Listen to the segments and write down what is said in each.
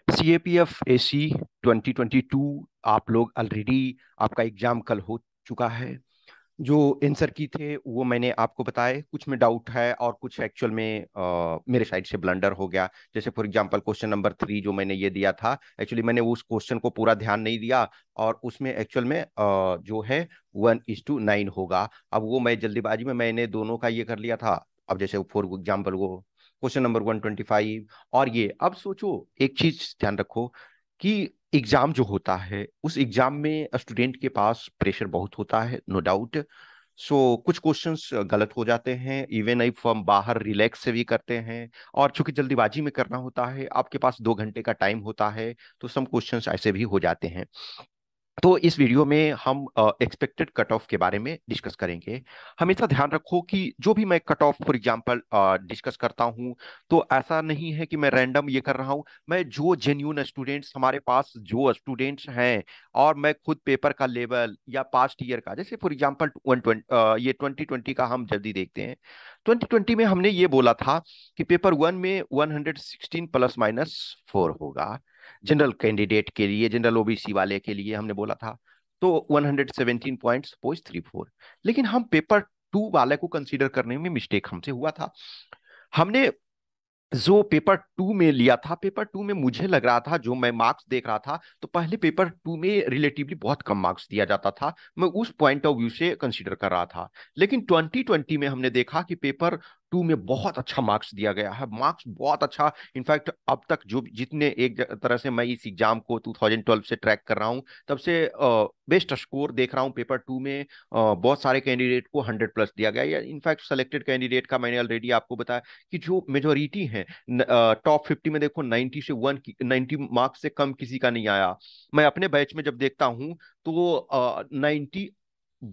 CAPF AC 2022 आप लोग already आपका एग्जाम कल हो चुका है। जो आंसर की थे वो मैंने आपको बताए, कुछ में डाउट है और कुछ एक्चुअल में मेरे साइड से ब्लंडर हो गया। जैसे फॉर एग्जांपल क्वेश्चन नंबर 3 जो मैंने ये दिया था, एक्चुअली मैंने उस क्वेश्चन को पूरा ध्यान नहीं दिया और उसमें एक्चुअल में जो है 1:9 होगा। अब वो मैं जल्दीबाजी में मैंने दोनों का ये कर लिया था। अब जैसे फॉर एग्जाम्पल वो क्वेश्चन नंबर 125 और ये, अब सोचो एक चीज ध्यान रखो कि एग्जाम जो होता है उस एग्जाम में स्टूडेंट के पास प्रेशर बहुत होता है, नो डाउट। कुछ क्वेश्चंस गलत हो जाते हैं, इवन इफ हम बाहर रिलैक्स से भी करते हैं और चूंकि जल्दीबाजी में करना होता है, आपके पास 2 घंटे का टाइम होता है, तो सम क्वेश्चंस ऐसे भी हो जाते हैं। तो इस वीडियो में हम एक्सपेक्टेड कट ऑफ के बारे में डिस्कस करेंगे। हमेशा ध्यान रखो कि जो भी मैं cut off for example discuss करता हूं, तो ऐसा नहीं है कि मैं रैंडम ये कर रहा हूं। मैं जो जेन्यून स्टूडेंट्स हमारे पास जो स्टूडेंट्स हैं, और मैं खुद पेपर का लेवल या पास्ट ईयर का, जैसे फॉर एग्जांपल 120 ये 2020 का हम जल्दी देखते हैं। 2020 में हमने ये बोला था कि पेपर 1 में 116 +- 4 होगा। जनरल कैंडिडेट के लिए, जनरल ओबीसी वाले के लिए हमने बोला था। तो 117 पॉइंट्स 34। लेकिन हम पेपर 2 वाले को कंसीडर करने में मिस्टेक हमसे हुआ था। हमने जो पेपर 2 में लिया था, पेपर 2 में मुझे लग रहा था, जो मैं मार्क्स देख रहा था, तो पहले पेपर 2 में रिलेटिवली बहुत कम मार्क्स दिया जाता था। मैं उस पॉइंट ऑफ व्यू से कंसीडर कर रहा था। लेकिन 2020 में हमने देखा कि पेपर 2 में बहुत अच्छा मार्क्स दिया गया है, मार्क्स बहुत अच्छा। इनफैक्ट अब तक जो जितने एक तरह से मैं इस एग्जाम को 2012 से ट्रैक कर रहा हूँ, तब से बेस्ट स्कोर देख रहा हूँ पेपर 2 में। बहुत सारे कैंडिडेट को 100+ दिया गया, या इनफैक्ट सेलेक्टेड कैंडिडेट का मैंने ऑलरेडी आपको बताया कि जो मेजोरिटी है टॉप 50 में, देखो 90 से 90 मार्क्स से कम किसी का नहीं आया। मैं अपने बैच में जब देखता हूं तो 90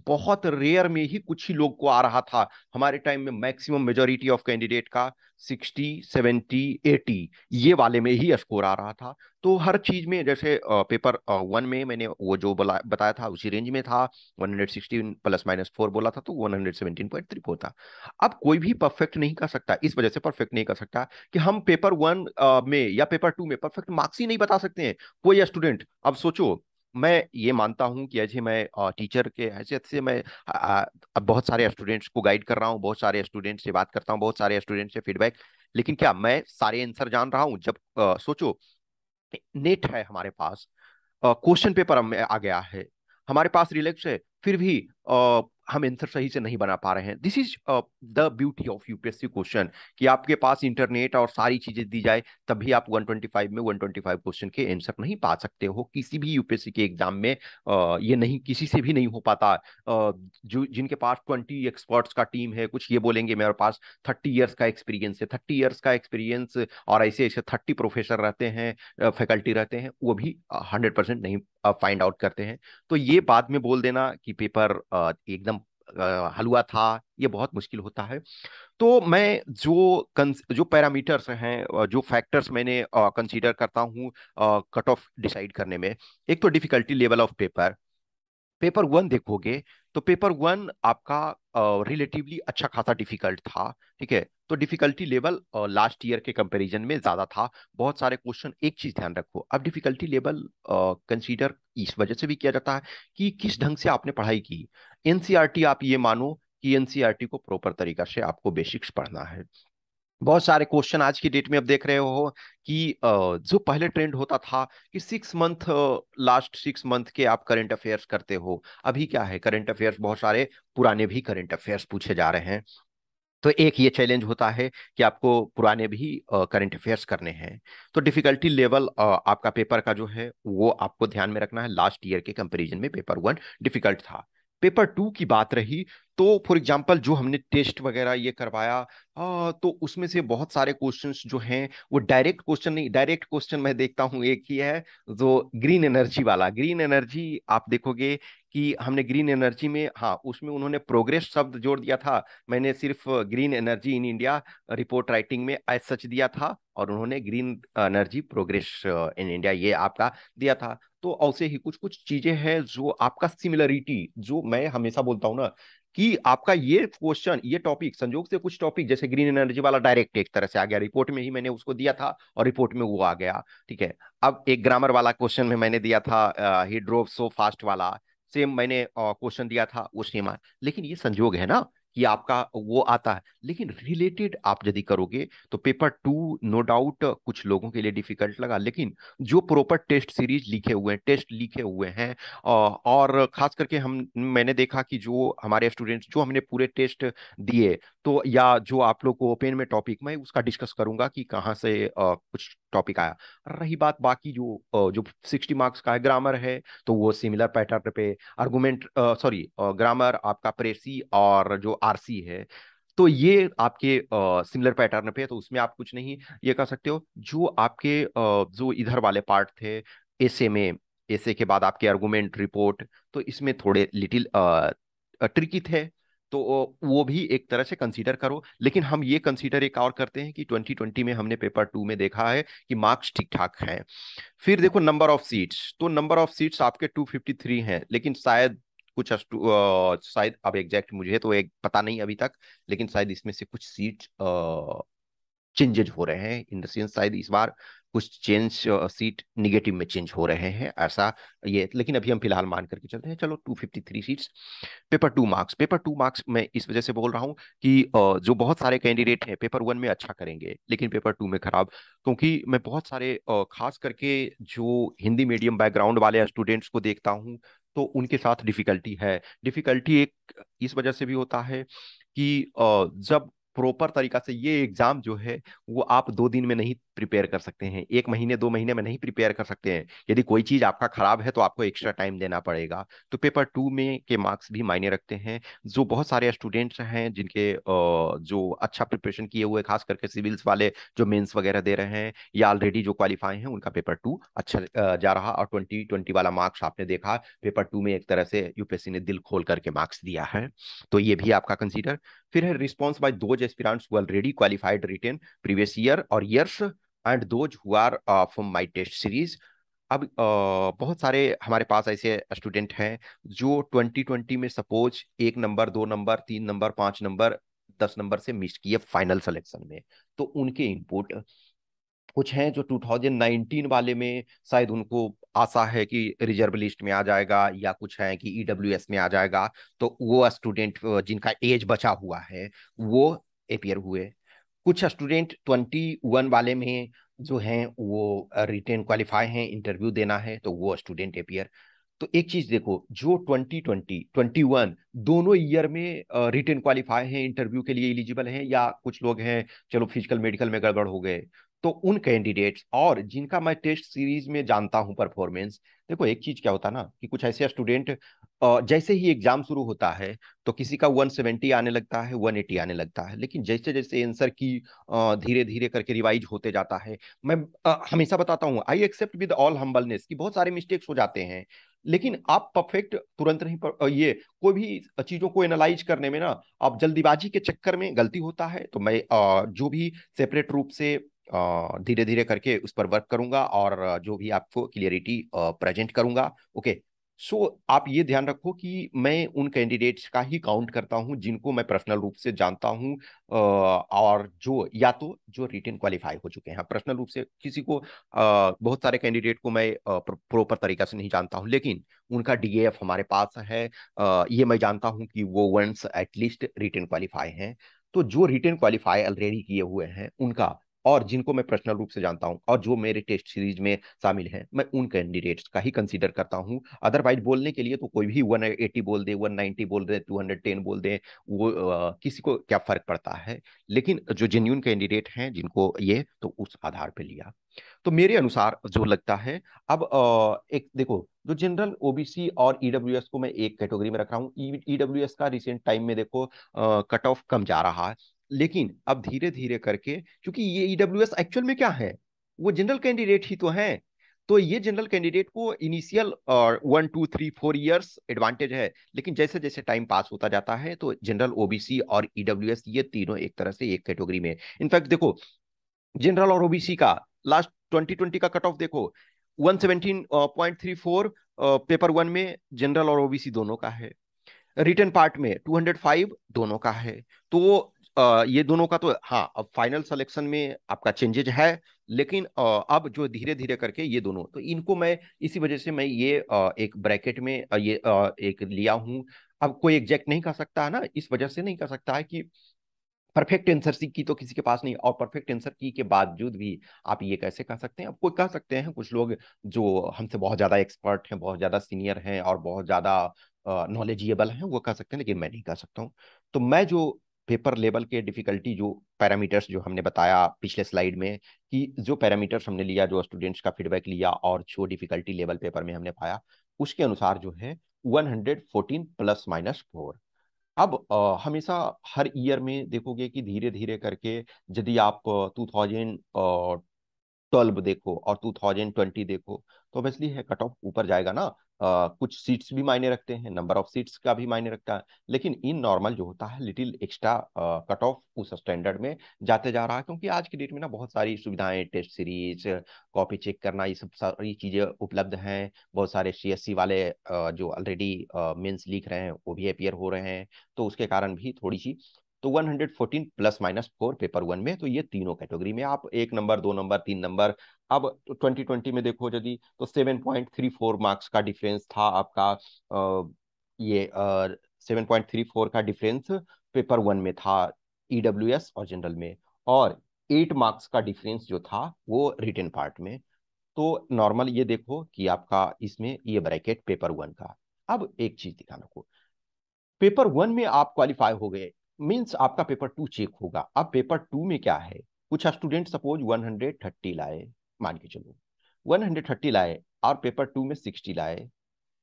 बहुत रेयर में ही कुछ ही लोग को आ रहा था। हमारे टाइम में मैक्सिमम मेजोरिटी ऑफ कैंडिडेट का 60, 70, 80 ये वाले में ही स्कोर आ रहा था। तो हर चीज में, जैसे पेपर 1 में मैंने वो जो बताया था उसी रेंज में था। 116 +- 4 बोला था, तो 117.34 था। अब कोई भी परफेक्ट नहीं कर सकता, इस वजह से परफेक्ट नहीं कर सकता कि हम पेपर 1 में या पेपर 2 में परफेक्ट मार्क्स ही नहीं बता सकते हैं कोई स्टूडेंट। अब सोचो, मैं ये मानता हूं कि ऐसे मैं टीचर के हैसियत से मैं अब बहुत सारे स्टूडेंट्स को गाइड कर रहा हूं, बहुत सारे स्टूडेंट्स से बात करता हूं, बहुत सारे स्टूडेंट्स से फीडबैक। लेकिन क्या मैं सारे आंसर जान रहा हूं? जब सोचो, नेट है हमारे पास, क्वेश्चन पेपर में आ गया है, हमारे पास रिलैक्स है, फिर भी हम आंसर सही से नहीं बना पा रहे हैं। This is the beauty of UPSC question, कि आपके पास इंटरनेट और सारी चीजें दी जाए, तभी आप 125 में 125 क्वेश्चन के आंसर नहीं पा सकते हो किसी भी यूपीएससी के एग्जाम में। ये नहीं, किसी से भी नहीं हो पाता। जो जिनके पास 20 एक्सपर्ट्स का टीम है, कुछ ये बोलेंगे मेरे पास 30 इयर्स का एक्सपीरियंस है, 30 इयर्स का एक्सपीरियंस, और ऐसे ऐसे 30 प्रोफेसर रहते हैं, फैकल्टी रहते हैं, वो भी 100% नहीं फाइंड आउट करते हैं। तो ये बाद में बोल देना कि पेपर एकदम हलवा था, ये बहुत मुश्किल होता है। तो मैं जो पैरामीटर्स हैं, जो फैक्टर्स मैंने कंसीडर करता हूँ कट ऑफ डिसाइड करने में, एक तो difficulty level of paper. Paper 1 देखोगे तो पेपर 1 आपका रिलेटिवली अच्छा खासा डिफिकल्ट था। ठीक है, तो डिफिकल्टी लेवल लास्ट ईयर के कंपैरिजन में ज्यादा था। बहुत सारे क्वेश्चन, एक चीज ध्यान रखो, अब डिफिकल्टी लेवल कंसीडर इस वजह से भी किया जाता है कि किस ढंग से आपने पढ़ाई की। एनसीईआरटी, आप ये मानो कि एनसीईआरटी को प्रॉपर तरीका से आपको बेसिक्स पढ़ना है। बहुत सारे क्वेश्चन आज की डेट में अब देख रहे हो कि जो पहले ट्रेंड होता था कि 6 मंथ, लास्ट 6 मंथ के आप करंट अफेयर्स करते हो, अभी क्या है, करंट अफेयर्स बहुत सारे पुराने भी करंट अफेयर्स पूछे जा रहे हैं। तो एक ये चैलेंज होता है कि आपको पुराने भी करंट अफेयर्स करने हैं। तो डिफिकल्टी लेवल आपका पेपर का जो है वो आपको ध्यान में रखना है। लास्ट ईयर के कंपैरिजन में पेपर 1 डिफिकल्ट था। पेपर 2 की बात रही, तो फॉर एग्जांपल जो हमने टेस्ट वगैरह ये करवाया, तो उसमें से बहुत सारे क्वेश्चंस जो हैं वो डायरेक्ट क्वेश्चन नहीं, डायरेक्ट क्वेश्चन मैं देखता हूँ एक ही है, जो ग्रीन एनर्जी वाला। ग्रीन एनर्जी आप देखोगे कि हमने ग्रीन एनर्जी में, हाँ, उसमें उन्होंने प्रोग्रेस शब्द जोड़ दिया था। मैंने सिर्फ green energy in India report writing में एज सच दिया था, और उन्होंने green energy progress in India ये आपका दिया था। तो ऐसे ही कुछ कुछ चीजें हैं जो आपका सिमिलरिटी, जो मैं हमेशा बोलता हूँ ना कि आपका ये क्वेश्चन, ये टॉपिक, संजोग से कुछ टॉपिक जैसे ग्रीन एनर्जी वाला डायरेक्ट एक तरह से आ गया, रिपोर्ट में ही मैंने उसको दिया था और रिपोर्ट में वो आ गया। ठीक है। अब एक ग्रामर वाला क्वेश्चन में मैंने दिया था ही ड्रोव सो फास्ट वाला, सेम मैंने क्वेश्चन दिया था वो सेम आया। लेकिन ये संजोग है ना कि आपका वो आता है, लेकिन रिलेटेड आप यदि करोगे तो पेपर टू नो डाउट कुछ लोगों के लिए डिफिकल्ट लगा, लेकिन जो प्रॉपर टेस्ट सीरीज लिखे हुए हैं, टेस्ट लिखे हुए हैं, और खास करके हम मैंने देखा कि जो हमारे स्टूडेंट्स, जो हमने पूरे टेस्ट दिए, तो या जो आप लोग को ओपन में टॉपिक, मैं उसका डिस्कस करूंगा कि कहाँ से कुछ टॉपिक आया। रही बात बाकी जो 60 मार्क्स का है, ग्रामर है, तो वो सिमिलर पैटर्न पे आर्गुमेंट, सॉरी, ग्रामर आपका प्रेसी और जो आरसी है, तो ये आपके सिमिलर पैटर्न पे है, तो उसमें आप कुछ नहीं ये कर सकते हो। जो आपके जो इधर वाले पार्ट थे एसे में, एसे के बाद आपके आर्गुमेंट रिपोर्ट, तो इसमें थोड़े लिटिल ट्रिकी थे, तो वो भी एक तरह से कंसीडर करो। लेकिन हम ये कंसीडर एक और करते हैं कि 2020 में हमने पेपर टू में देखा है कि मार्क्स ठीक ठाक हैं। फिर देखो नंबर ऑफ सीट्स, तो नंबर ऑफ सीट्स आपके 253 हैं, लेकिन शायद कुछ शायद, अब एग्जैक्ट मुझे तो एक पता नहीं अभी तक, लेकिन शायद इसमें से कुछ सीट चेंजेज हो रहे हैं, इन द सेंस शायद इस बार कुछ चेंज, सीट निगेटिव में चेंज हो रहे हैं ऐसा। ये लेकिन अभी हम फिलहाल मान करके चलते हैं, चलो 253 सीट्स। पेपर टू मार्क्स मैं इस वजह से बोल रहा हूँ कि जो बहुत सारे कैंडिडेट हैं पेपर वन में अच्छा करेंगे लेकिन पेपर टू में खराब, क्योंकि मैं बहुत सारे खास करके जो हिंदी मीडियम बैकग्राउंड वाले स्टूडेंट्स को देखता हूँ, तो उनके साथ डिफिकल्टी है। डिफिकल्टी एक इस वजह से भी होता है कि जब प्रॉपर तरीका से ये एग्जाम जो है वो आप 2 दिन में नहीं प्रिपेयर कर सकते हैं, 1 महीने 2 महीने में नहीं प्रिपेयर कर सकते हैं। यदि कोई चीज आपका खराब है तो आपको एक्स्ट्रा टाइम देना पड़ेगा। तो पेपर टू में के मार्क्स भी मायने रखते हैं। जो बहुत सारे स्टूडेंट्स हैं जिनके जो अच्छा प्रिपरेशन किए हुए, खास करके सिविल्स वाले जो मेंस वगैरह दे रहे हैं या ऑलरेडी जो क्वालिफाई हैं, उनका पेपर टू अच्छा जा रहा। और 2020 वाला मार्क्स आपने देखा, पेपर टू में एक तरह से यूपीएससी ने दिल खोल करके मार्क्स दिया है, तो ये भी आपका कंसीडर। फिर है response by those aspirants who already qualified written previous year और years and those who are from my test series. अब बहुत सारे हमारे पास ऐसे स्टूडेंट हैं जो 2020 में suppose 1 number, 2 number, 3 number, 5 number, 10 number से मिस किए फाइनल सिलेक्शन में, तो उनके इनपुट कुछ हैं जो 2019 वाले में शायद उनको आशा है कि रिजर्व लिस्ट में आ जाएगा, या कुछ है कि ईडब्ल्यूएस में आ जाएगा, तो वो स्टूडेंट जिनका एज बचा हुआ है वो अपियर हुए। कुछ स्टूडेंट 21 वाले में जो हैं वो रिटेन क्वालिफाई हैं, इंटरव्यू देना है, तो वो स्टूडेंट अपियर। तो एक चीज देखो, जो 2020 21 दोनों ईयर में रिटेन क्वालिफाई हैं, इंटरव्यू के लिए एलिजिबल हैं, या कुछ लोग हैं चलो फिजिकल मेडिकल में गड़बड़ हो गए, तो उन कैंडिडेट्स और जिनका मैं टेस्ट सीरीज में जानता हूं परफॉर्मेंस, देखो एक चीज क्या होता है ना कि कुछ ऐसे स्टूडेंट जैसे ही एग्जाम शुरू होता है तो किसी का 170 आने लगता है, 180 आने लगता है, लेकिन जैसे जैसे आंसर की धीरे धीरे करके रिवाइज होते जाता है। मैं हमेशा बताता हूँ, I accept with all humbleness कि बहुत सारे मिस्टेक्स हो जाते हैं, लेकिन आप परफेक्ट तुरंत नहीं ये कोई भी चीजों को एनालाइज करने में ना, आप जल्दीबाजी के चक्कर में गलती होता है। तो मैं जो भी सेपरेट रूप से धीरे धीरे करके उस पर वर्क करूंगा और जो भी आपको क्लियरिटी प्रेजेंट करूंगा। ओके। सो आप ये ध्यान रखो कि मैं उन कैंडिडेट्स का ही काउंट करता हूं जिनको मैं पर्सनल रूप से जानता हूं, और जो या तो जो रिटेन क्वालिफाई हो चुके हैं। पर्सनल रूप से किसी को बहुत सारे कैंडिडेट को मैं प्रॉपर तरीका से नहीं जानता हूं, लेकिन उनका डीएएफ हमारे पास है। ये मैं जानता हूं कि वो वंस एटलीस्ट रिटेन क्वालिफाई हैं। तो जो रिटेन क्वालिफाई ऑलरेडी किए हुए हैं उनका, और जिनको मैं पर्सनल रूप से जानता हूं और जो मेरे टेस्ट सीरीज में शामिल हैं, मैं उन कैंडिडेट्स का ही कंसीडर करता हूं। अदरवाइज बोलने के लिए तो कोई भी 180 बोल दे, 190 बोल दे, 210 बोल दे, वो किसी को क्या फर्क पड़ता है। लेकिन जो जेन्यून कैंडिडेट हैं जिनको ये, तो उस आधार पे लिया। तो मेरे अनुसार जो लगता है, अब एक देखो, जो जनरल ओबीसी और ईडब्ल्यूएस को मैं एक कैटेगरी में रख रहा हूँ। ईडब्ल्यूएस का रिसेंट टाइम में देखो कट ऑफ कम जा रहा है, लेकिन अब धीरे धीरे करके, क्योंकि ये ईडब्ल्यूएस एक्चुअल में क्या है, वो जनरल कैंडिडेट ही तो है। तो ये जनरल कैंडिडेट को इनिशियल और 1 2 3 4 ईयर्स एडवांटेज है, लेकिन जैसे जैसे टाइम पास होता जाता है तो जनरल ओबीसी और ईडब्ल्यूएस ये तीनों एक तरह से एक कैटेगरी में। इनफैक्ट देखो, जनरल और ओबीसी का लास्ट 2020 का कट ऑफ देखो, 117.34 पेपर वन में जनरल और ओबीसी दोनों का है। रिटन पार्ट में 205 दोनों का है। तो ये दोनों का तो हाँ, अब फाइनल सिलेक्शन में आपका चेंजेज है, लेकिन अब जो धीरे धीरे करके ये दोनों, तो इनको मैं इसी वजह से मैं ये एक ब्रैकेट में ये एक लिया हूँ। अब कोई एग्जैक्ट नहीं कर सकता है ना, इस वजह से नहीं कर सकता है कि परफेक्ट आंसर की तो किसी के पास नहीं, और परफेक्ट आंसर की के बावजूद भी आप ये कैसे कह सकते हैं? अब कोई कह सकते हैं, कुछ लोग जो हमसे बहुत ज्यादा एक्सपर्ट हैं, बहुत ज्यादा सीनियर हैं और बहुत ज्यादा नॉलेजेबल हैं, वो कह सकते हैं, लेकिन मैं नहीं कह सकता हूँ। तो मैं जो पेपर लेवल के डिफिकल्टी जो पैरामीटर्स जो हमने बताया पिछले स्लाइड में, कि जो पैरामीटर्स हमने लिया, जो स्टूडेंट्स का फीडबैक लिया और जो डिफिकल्टी लेवल पेपर में हमने पाया, उसके अनुसार जो है 114 प्लस माइनस 4। अब हमेशा हर ईयर में देखोगे कि धीरे धीरे करके, यदि आप 2012 देखो और 2020 देखो, तो ऑब्वियसली है कट ऑफ ऊपर जाएगा ना। कुछ सीट्स भी मायने रखते हैं, नंबर ऑफ सीट्स का भी मायने रखता है, लेकिन इन नॉर्मल जो होता है लिटिल एक्स्ट्रा कट ऑफ उस स्टैंडर्ड में जाते जा रहा है, क्योंकि आज की डेट में ना बहुत सारी सुविधाएं, टेस्ट सीरीज, कॉपी चेक करना, ये सब सारी चीजें उपलब्ध हैं। बहुत सारे सीएससी वाले जो ऑलरेडी मेंस लिख रहे हैं वो भी अपियर हो रहे हैं, तो उसके कारण भी थोड़ी सी। तो 114 प्लस माइनस 4 पेपर वन में, तो ये तीनों कैटेगरी में आप 1 नंबर, 2 नंबर, 3 नंबर। अब 2020 में देखो यदि, तो 7.34 मार्क्स का डिफरेंस था आपका। ये 7.34 का डिफरेंस पेपर वन में था, ईडब्ल्यूएस और जनरल में, और 8 मार्क्स का डिफरेंस जो था वो रिटन पार्ट में। तो नॉर्मल ये देखो कि आपका इसमें ये ब्रैकेट पेपर वन का। अब एक चीज ध्यान रखो, पेपर वन में आप क्वालिफाई हो गए, मीन्स आपका पेपर टू चेक होगा। अब पेपर टू में क्या है, कुछ स्टूडेंट सपोज 130 लाए, मान के चलो 130 लाए, और पेपर टू में 60 लाए,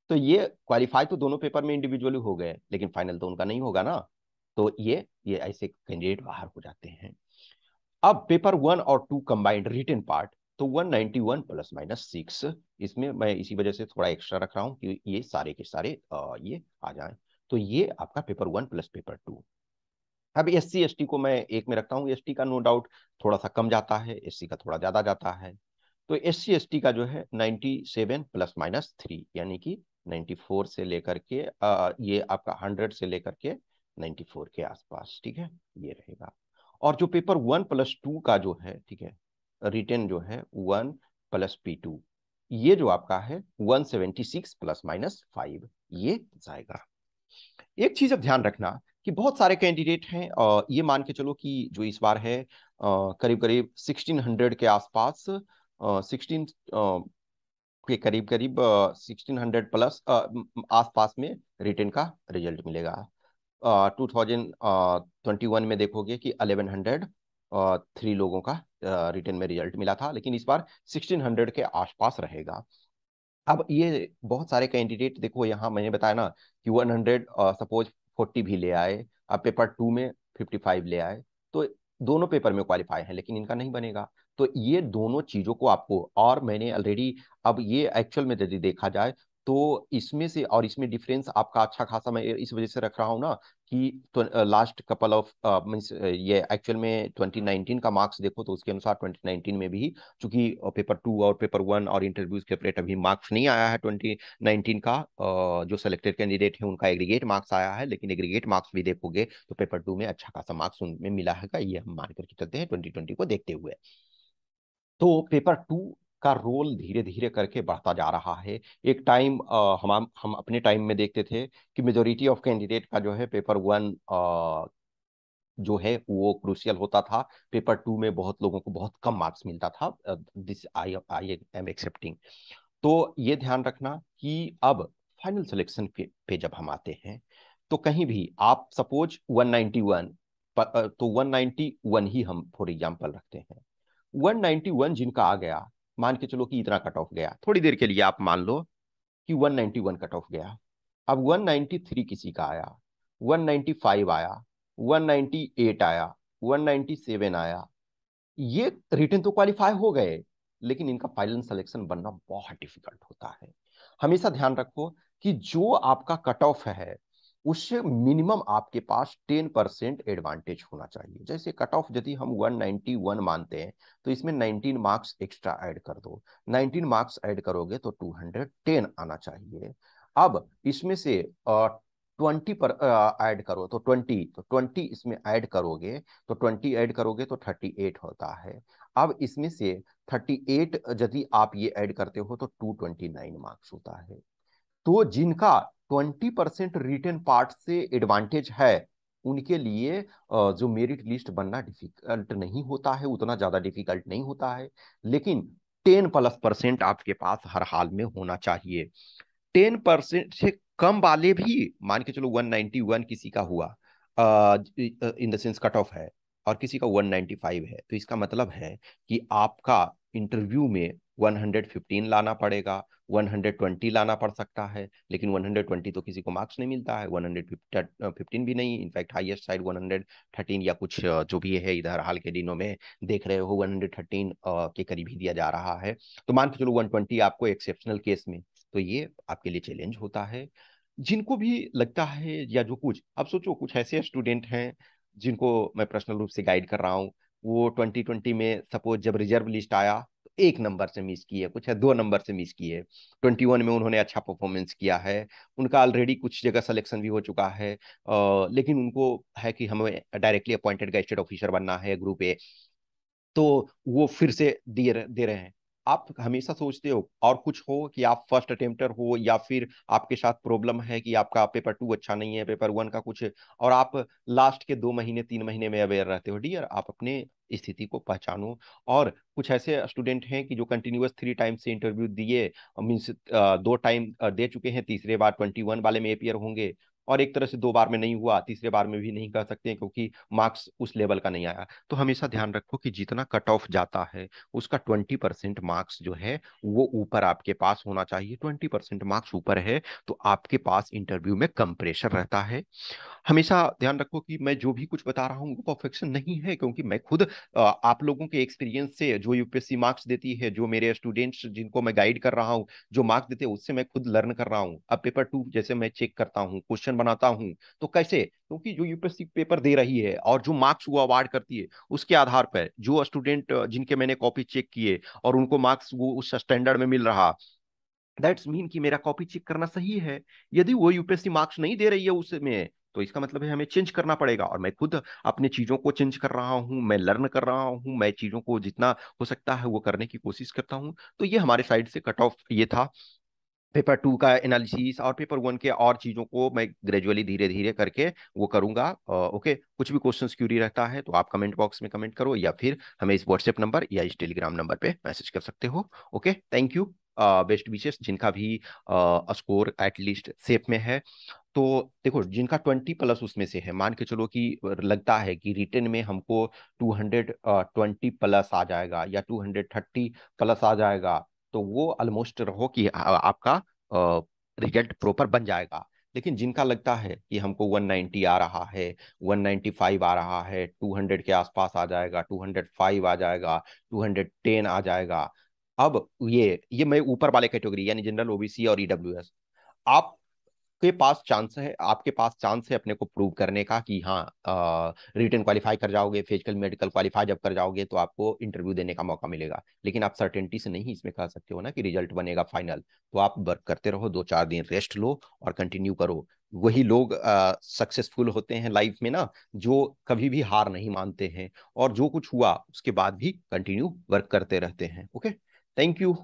तो ये क्वालिफाई तो दोनों पेपर में इंडिविजुअली हो गए, लेकिन फाइनल तो उनका नहीं होगा ना। तो ये ऐसे कैंडिडेट बाहर हो जाते हैं। अब पेपर वन और टू कंबाइंड रिटन पार्ट, तो 191 प्लस माइनस 6, इसमें मैं इसी वजह से थोड़ा एक्स्ट्रा रख रहा हूँ कि ये सारे के सारे ये आ जाएं। तो ये आपका paper one plus paper two. अब एससी एसटी को मैं एक में रखता हूँ, एसटी का नो डाउट थोड़ा सा कम जाता है, एससी का थोड़ा ज्यादा जाता है। तो एससी एसटी का जो है 97 प्लस माइनस 3, यानी कि 94 से लेकर के ये आपका 100 से लेकर के 94 के आसपास, ठीक है, ये रहेगा। और जो पेपर वन प्लस टू का जो है, ठीक है, रिटेन जो है वन प्लस पी टू, ये जो आपका है 176 प्लस माइनस 5, ये जाएगा। एक चीज अब ध्यान रखना कि बहुत सारे कैंडिडेट हैं, ये मान के चलो कि जो इस बार है करीब करीब 1600 के आसपास, 16 के करीब करीब 1600 प्लस आसपास में रिटेन का रिजल्ट मिलेगा। 2021 में देखोगे कि 1100 3 लोगों का रिटेन में रिजल्ट मिला था, लेकिन इस बार 1600 के आसपास रहेगा। अब ये बहुत सारे कैंडिडेट देखो, यहाँ मैंने बताया ना कि 100 सपोज 40 भी ले आए, अब पेपर टू में 55 ले आए, तो दोनों पेपर में क्वालिफाई है, लेकिन इनका नहीं बनेगा। तो ये दोनों चीजों को आपको, और मैंने ऑलरेडी, अब ये एक्चुअल में यदि देखा जाए तो इसमें से और इसमें डिफरेंस आपका अच्छा खासा मैं इस वजह से रख रहा हूँ ना, कि तो लास्ट कपल ऑफ मीन्स ये एक्चुअल में 2019 का मार्क्स देखो, तो उसके अनुसार 2019 में भी, चूंकि पेपर टू और पेपर वन और इंटरव्यूज के अपडेट अभी मार्क्स नहीं आया है 2019 का, जो सेलेक्टेड कैंडिडेट है उनका एग्रीगेट मार्क्स आया है, लेकिन एग्रीगेट मार्क्स भी देखोगे तो पेपर टू में अच्छा खासा मार्क्स उनमें मिला है, ये हम मान करके चलते हैं 2020 को देखते हुए। तो पेपर टू का रोल धीरे धीरे करके बढ़ता जा रहा है। एक टाइम हम अपने टाइम में देखते थे कि मेजोरिटी ऑफ कैंडिडेट का जो है पेपर वन जो है वो क्रूशियल होता था, पेपर टू में बहुत लोगों को बहुत कम मार्क्स मिलता था, this I I am accepting. तो ये ध्यान रखना कि अब फाइनल सिलेक्शन पे जब हम आते हैं, तो कहीं भी आप सपोज 191, तो 191 ही हम फॉर एग्जांपल रखते हैं, 191 जिनका आ गया, मान के चलो कि इतना कट ऑफ गया, थोड़ी देर के लिए आप मान लो कि 191 कट ऑफ गया। अब 193 किसी का आया, 195 आया, 198 आया, 197 आया, ये रिटर्न तो क्वालिफाई हो गए, लेकिन इनका फाइनल सिलेक्शन बनना बहुत डिफिकल्ट होता है। हमेशा ध्यान रखो कि जो आपका कट ऑफ है उससे मिनिमम आपके पास 10% एडवांटेज होना चाहिए। जैसे कट ऑफ यदि हम 191 मानते हैं, तो इसमें 19 मार्क्स एक्स्ट्रा ऐड कर दो, 19 मार्क्स ऐड करोगे तो 210 आना चाहिए। अब इसमें से 20 पर ऐड करो तो 20, तो 20 इसमें ऐड करोगे, तो 20 ऐड करोगे तो 38 होता है। अब इसमें से 38 यदि आप ये ऐड करते हो तो 229 मार्क्स होता है। तो जिनका 20% रिटन पार्ट से एडवांटेज है, उनके लिए जो मेरिट लिस्ट बनना डिफिकल्ट नहीं होता है, उतना ज्यादा डिफिकल्ट नहीं होता है। लेकिन 10+% आपके पास हर हाल में होना चाहिए। 10% से कम वाले भी, मान के चलो 191 किसी का हुआ, in the sense cut off है, और किसी का 195 है, तो इसका मतलब है कि आपका इंटरव्यू में 115 लाना पड़ेगा, 120 लाना पड़ सकता है। लेकिन 120 तो किसी को मार्क्स नहीं मिलता है, 115 भी नहीं, इनफैक्ट हाईएस्ट साइड 113 या कुछ जो भी है, इधर हाल के दिनों में देख रहे हो 113 के करीब ही दिया जा रहा है। तो मान के चलो 120 आपको एक्सेप्शनल केस में, तो ये आपके लिए चैलेंज होता है। जिनको भी लगता है या जो कुछ, अब सोचो कुछ ऐसे स्टूडेंट हैं जिनको मैं पर्सनल रूप से गाइड कर रहा हूँ, वो 2020 में सपोज जब रिजर्व लिस्ट आया तो 1 नंबर से मिस किए, कुछ है 2 नंबर से मिस किए। 21 में उन्होंने अच्छा परफॉर्मेंस किया है, उनका ऑलरेडी कुछ जगह सिलेक्शन भी हो चुका है, लेकिन उनको है कि हमें डायरेक्टली अपॉइंटेड गैजेटेड ऑफिसर बनना है ग्रुप ए, तो वो फिर से दे रहे हैं। आप हमेशा सोचते हो और कुछ हो कि आप फर्स्ट अटेम्प्टर हो, या फिर आपके साथ प्रॉब्लम है कि आपका पेपर 2 अच्छा नहीं है, पेपर 1 का कुछ, और आप लास्ट के 2 महीने 3 महीने में अवेयर रहते हो। डियर, आप अपने स्थिति को पहचानो। और कुछ ऐसे स्टूडेंट हैं कि जो कंटिन्यूअस 3 टाइम से इंटरव्यू दिए, मीन्स 2 टाइम दे चुके हैं, तीसरे बार 21 वाले में अपियर होंगे, और एक तरह से 2 बार में नहीं हुआ, तीसरे बार में भी नहीं कर सकते क्योंकि मार्क्स उस लेवल का नहीं आया। तो हमेशा ध्यान रखो कि जितना कट ऑफ जाता है उसका 20% मार्क्स जो है वो ऊपर आपके पास होना चाहिए। 20% मार्क्स ऊपर है तो आपके पास इंटरव्यू में कम प्रेशर रहता है। हमेशा ध्यान रखो कि मैं जो भी कुछ बता रहा हूँ वो परफेक्शन नहीं है, क्योंकि मैं खुद आप लोगों के एक्सपीरियंस से, जो यूपीएससी मार्क्स देती है, जो मेरे स्टूडेंट्स जिनको मैं गाइड कर रहा हूँ जो मार्क्स देते हैं, उससे मैं खुद लर्न कर रहा हूँ। अब पेपर 2 जैसे मैं चेक करता हूँ, क्वेश्चन बनाता हूँ, तो कैसे, क्योंकि जो यूपीएससी पेपर दे रही है और जो मार्क्स वो अवार्ड करती है, उसके आधार पर जो स्टूडेंट जिनके मैंने कॉपी चेक किए और उनको मार्क्स वो उस स्टैंडर्ड में मिल रहा, दैट्स मीन कि मेरा कॉपी चेक करना सही है। यदि वो यूपीएससी मार्क्स नहीं दे रही है उसमें, तो इसका मतलब है हमें चेंज करना पड़ेगा। और मैं खुद अपने चीजों को चेंज कर रहा हूँ, मैं लर्न कर रहा हूँ, मैं चीजों को जितना हो सकता है वो करने की कोशिश करता हूँ। तो ये हमारे साइड से कट ऑफ ये था पेपर 2 का एनालिसिस, और पेपर 1 के और चीजों को मैं ग्रेजुअली धीरे धीरे करके वो करूंगा। ओके, कुछ भी क्वेश्चन क्यूरी रहता है तो आप कमेंट बॉक्स में कमेंट करो, या फिर हमें इस व्हाट्सएप नंबर या इस टेलीग्राम नंबर पे मैसेज कर सकते हो। Okay, thank you. बेस्ट विशेष जिनका भी स्कोर एटलीस्ट सेफ में है। तो देखो, जिनका 20+ उसमें से है, मान के चलो कि लगता है कि रिटर्न में हमको 220+ आ जाएगा या 230+ आ जाएगा, तो वो ऑलमोस्ट रहो कि आपका रिजल्ट प्रॉपर बन जाएगा। लेकिन जिनका लगता है कि हमको 190 आ रहा है, 195 आ रहा है, 200 के आसपास आ जाएगा, 205 आ जाएगा, 210 आ जाएगा, अब ये मैं ऊपर वाले कैटेगरी यानी जनरल, ओबीसी और ईडब्ल्यूएस, आप के पास चांस है, आपके पास चांस है अपने को प्रूव करने का कि हाँ, रिटन क्वालिफाई कर जाओगे, फिजिकल मेडिकल क्वालिफाई जब कर जाओगे तो आपको इंटरव्यू देने का मौका मिलेगा। लेकिन आप सर्टेनिटी से नहीं इसमें कह सकते हो ना कि रिजल्ट बनेगा फाइनल। तो आप वर्क करते रहो, 2-4 दिन रेस्ट लो और कंटिन्यू करो। वही लोग सक्सेसफुल होते हैं लाइफ में ना, जो कभी भी हार नहीं मानते हैं, और जो कुछ हुआ उसके बाद भी कंटिन्यू वर्क करते रहते हैं। Okay, thank you.